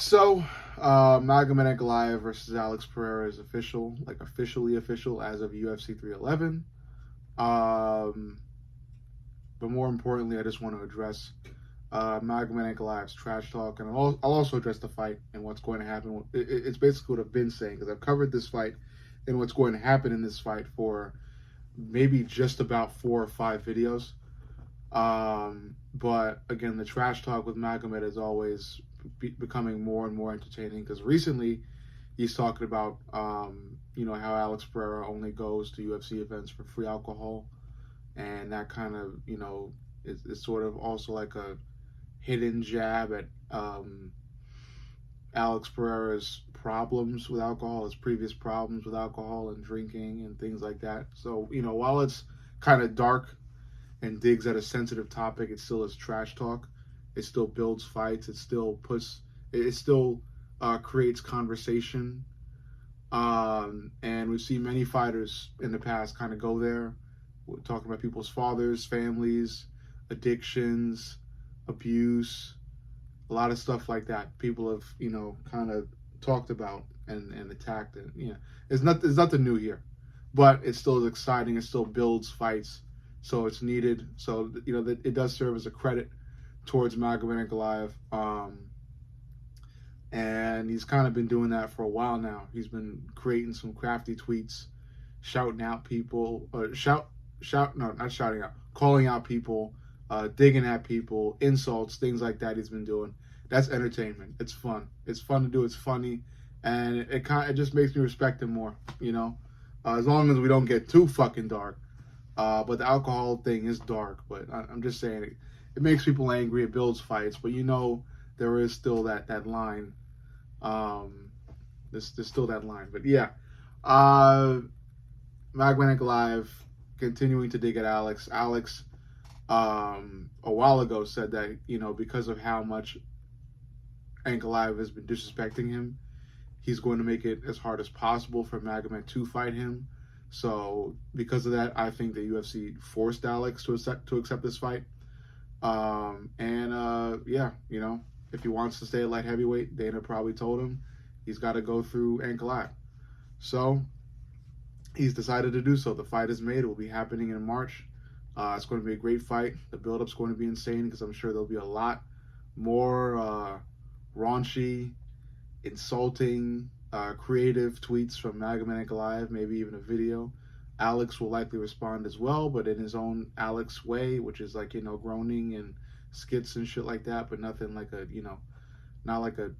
So, Magomed Ankalaev versus Alex Pereira is official, like officially official as of UFC 311. Um, but more importantly, I just want to address Magomed Ankalaev's trash talk, and I'll also address the fight and what's going to happen. It's basically what I've been saying because I've covered this fight and what's going to happen in this fight for maybe just about 4 or 5 videos. But again, the trash talk with Magomed is always becoming more and more entertaining because recently he's talking about, how Alex Pereira only goes to UFC events for free alcohol. And that kind of, is sort of also like a hidden jab at Alex Pereira's problems with alcohol, his previous problems with alcohol and drinking and things like that. So, while it's kind of dark and digs at a sensitive topic, it still is trash talk. It still builds fights. It still creates conversation. And we've seen many fighters in the past kind of go there. We're talking about people's fathers, families, addictions, abuse, a lot of stuff like that. People have, kind of talked about and attacked it. There's nothing new here, but it still is exciting. It still builds fights. So it's needed. So, it does serve as a credit towards Magomed Ankalaev. And he's kind of been doing that for a while now. He's been creating some crafty tweets, shouting out people, not shouting out, calling out people, digging at people, insults, things like that he's been doing. That's entertainment. It's fun. It's fun to do. It's funny. And it just makes me respect him more, as long as we don't get too fucking dark. But the alcohol thing is dark. But I'm just saying it makes people angry. It builds fights. But there is still that line. There's still that line. But yeah, Magomed Ankalaev continuing to dig at Alex. Alex, a while ago said that because of how much Ankalaev has been disrespecting him, he's going to make it as hard as possible for Magomed to fight him. So because of that, I think the UFC forced Alex to accept this fight. If he wants to stay at light heavyweight, Dana probably told him he's got to go through Ankalaev. So he's decided to do so. The fight is made. It will be happening in March. It's going to be a great fight. The build-up's going to be insane because I'm sure there'll be a lot more raunchy, insulting, creative tweets from Magomed Ankalaev, maybe even a video. Alex will likely respond as well, but in his own Alex way, which is like, groaning and skits and shit like that, but nothing like not like a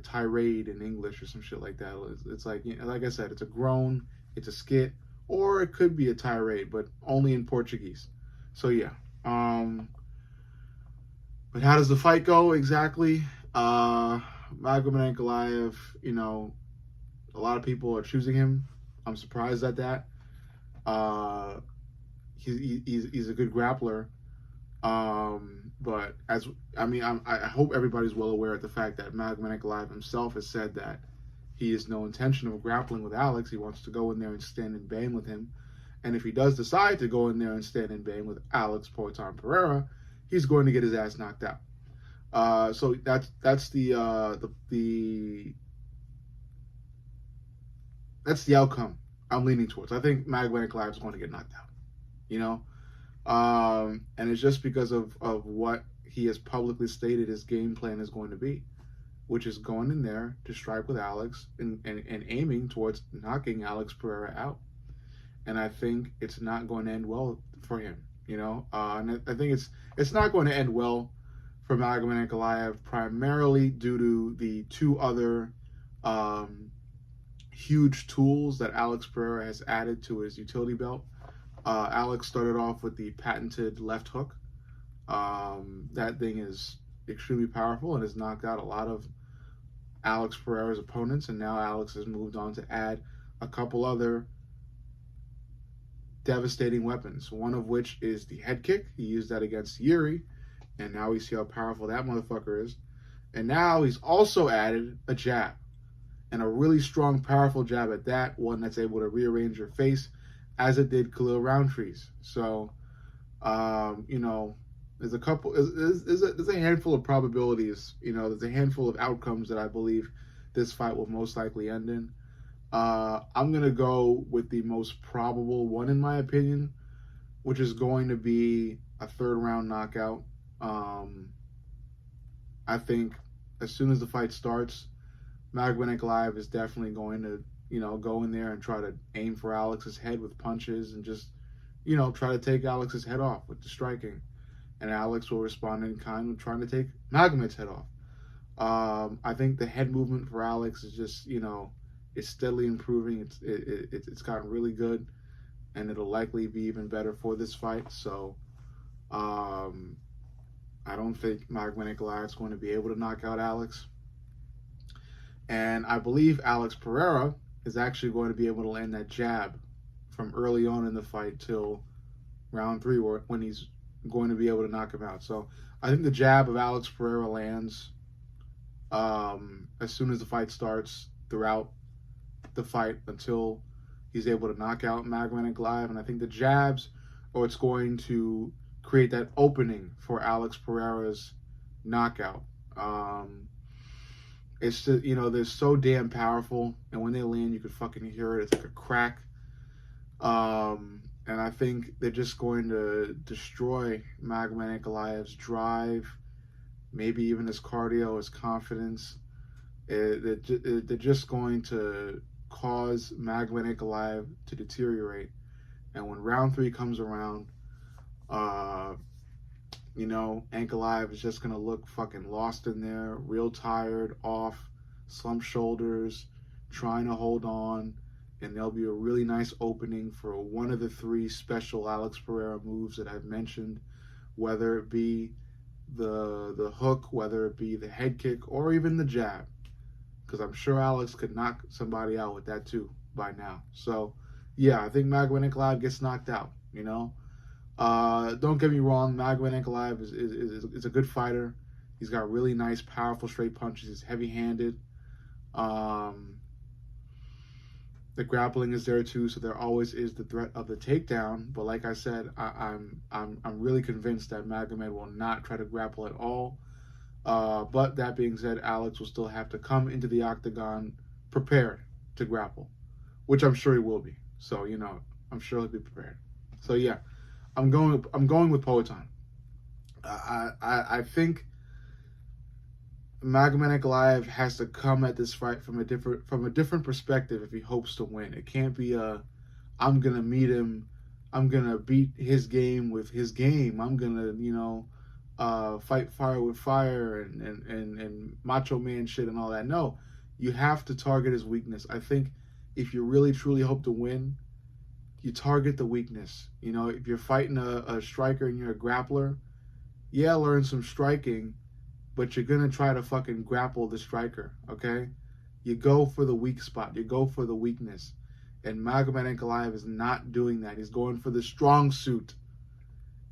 tirade in English or some shit like that. It's like, like I said, it's a groan, it's a skit, or it could be a tirade, but only in Portuguese. So yeah. But how does the fight go exactly? Magomed Ankalaev, a lot of people are choosing him. I'm surprised at that. He's a good grappler. But I hope everybody's well aware of the fact that Magomed Ankalaev himself has said that he has no intention of grappling with Alex. He wants to go in there and stand in bang with him. And if he does decide to go in there and stand in bang with Alex Poatan Pereira, he's going to get his ass knocked out. So that's the outcome I'm leaning towards. I think Magomed Ankalaev is going to get knocked out. And it's just because of what he has publicly stated his game plan is going to be, which is going in there to strike with Alex and aiming towards knocking Alex Pereira out. And I think it's not going to end well for him, and I think it's not going to end well for Magomed Ankalaev, primarily due to the two other huge tools that Alex Pereira has added to his utility belt. Alex started off with the patented left hook. That thing is extremely powerful and has knocked out a lot of Alex Pereira's opponents, and now Alex has moved on to add a couple other devastating weapons, one of which is the head kick. He used that against Yuri, and now we see how powerful that motherfucker is. And now he's also added a jab, and a really strong, powerful jab at that, one that's able to rearrange your face, as it did Khalil Roundtree's. So, There's a couple. There's a handful of probabilities. There's a handful of outcomes that I believe this fight will most likely end in. I'm gonna go with the most probable one in my opinion, which is going to be a third round knockout. I think as soon as the fight starts, Magomed Ankalaev is definitely going to, go in there and try to aim for Alex's head with punches and just, try to take Alex's head off with the striking. And Alex will respond in kind with trying to take Magomed's head off. I think the head movement for Alex is just, it's steadily improving. It's gotten really good, and it'll likely be even better for this fight. So, I don't think Magomed Ankalaev is going to be able to knock out Alex. And I believe Alex Pereira is actually going to be able to land that jab from early on in the fight till round 3, when he's going to be able to knock him out. So I think the jab of Alex Pereira lands as soon as the fight starts, throughout the fight until he's able to knock out Magomed Ankalaev. And I think the jabs are what's going to create that opening for Alex Pereira's knockout. It's just, they're so damn powerful, and when they land, you can fucking hear it. It's like a crack. And I think they're just going to destroy Magomed Ankalaev's drive, maybe even his cardio, his confidence. They're just going to cause Magomed Ankalaev to deteriorate. And when round 3 comes around, Ankalaev is just going to look fucking lost in there, real tired, off, slumped shoulders, trying to hold on. And there'll be a really nice opening for one of the 3 special Alex Pereira moves that I've mentioned, whether it be the hook, whether it be the head kick, or even the jab. Because I'm sure Alex could knock somebody out with that too by now. So, yeah, I think Magomed Ankalaev gets knocked out, Don't get me wrong, Magomed Ankalaev is a good fighter. He's got really nice, powerful straight punches. He's heavy-handed. The grappling is there too, so there always is the threat of the takedown. But like I said, I'm really convinced that Magomed will not try to grapple at all. But that being said, Alex will still have to come into the octagon prepared to grapple, which I'm sure he will be. So I'm sure he'll be prepared. So yeah, I'm going with Poatan. I think Magomed Ankalaev has to come at this fight from a different perspective if he hopes to win. It can't be I'm gonna meet him, I'm gonna beat his game with his game, I'm gonna fight fire with fire and macho man shit and all that. No, you have to target his weakness. I think if you really truly hope to win, you target the weakness. If you're fighting a striker and you're a grappler, yeah, learn some striking, but you're going to try to fucking grapple the striker, okay? You go for the weak spot. You go for the weakness. And Magomed Ankalaev is not doing that. He's going for the strong suit.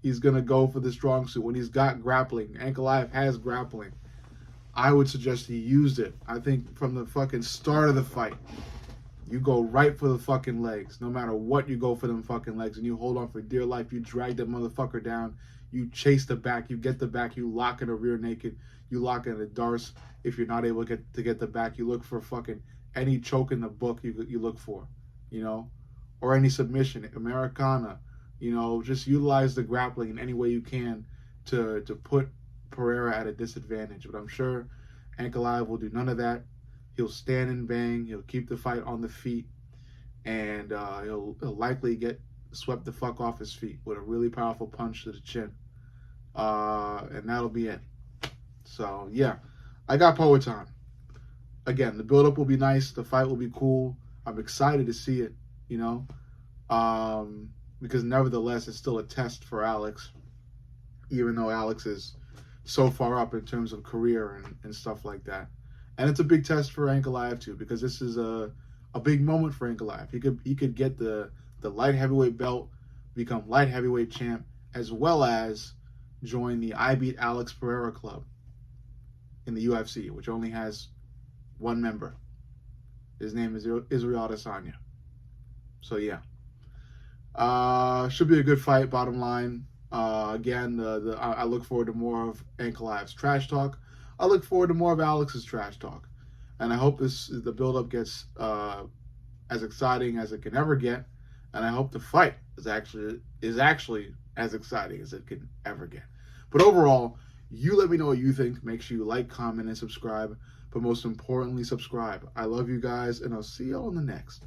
He's going to go for the strong suit. When he's got grappling, Ankalaev has grappling. I would suggest he used it. I think from the fucking start of the fight, you go right for the fucking legs. No matter what, you go for them fucking legs. And you hold on for dear life. You drag that motherfucker down. You chase the back, you get the back, you lock in a rear naked, you lock in a darce. If you're not able to get the back, you look for fucking any choke in the book you look for, or any submission, Americana, just utilize the grappling in any way you can to put Pereira at a disadvantage. But I'm sure Ankalaev will do none of that. He'll stand and bang, he'll keep the fight on the feet, and he'll likely get swept the fuck off his feet with a really powerful punch to the chin. And that'll be it. So, yeah. I got Poatan. Again, the build-up will be nice. The fight will be cool. I'm excited to see it, because nevertheless, it's still a test for Alex, even though Alex is so far up in terms of career and stuff like that. And it's a big test for Ankalaev, too, because this is a big moment for Ankalaev. He could get the light heavyweight belt, become light heavyweight champ, as well as join the I Beat Alex Pereira club in the UFC, which only has one member. His name is Israel Adesanya. So yeah, should be a good fight. Bottom line, Again, I look forward to more of Ankalaev's trash talk. I look forward to more of Alex's trash talk, and I hope the build-up gets as exciting as it can ever get, and I hope the fight is actually as exciting as it can ever get. But overall, you let me know what you think. Make sure you like, comment, and subscribe. But most importantly, subscribe. I love you guys, and I'll see you all in the next.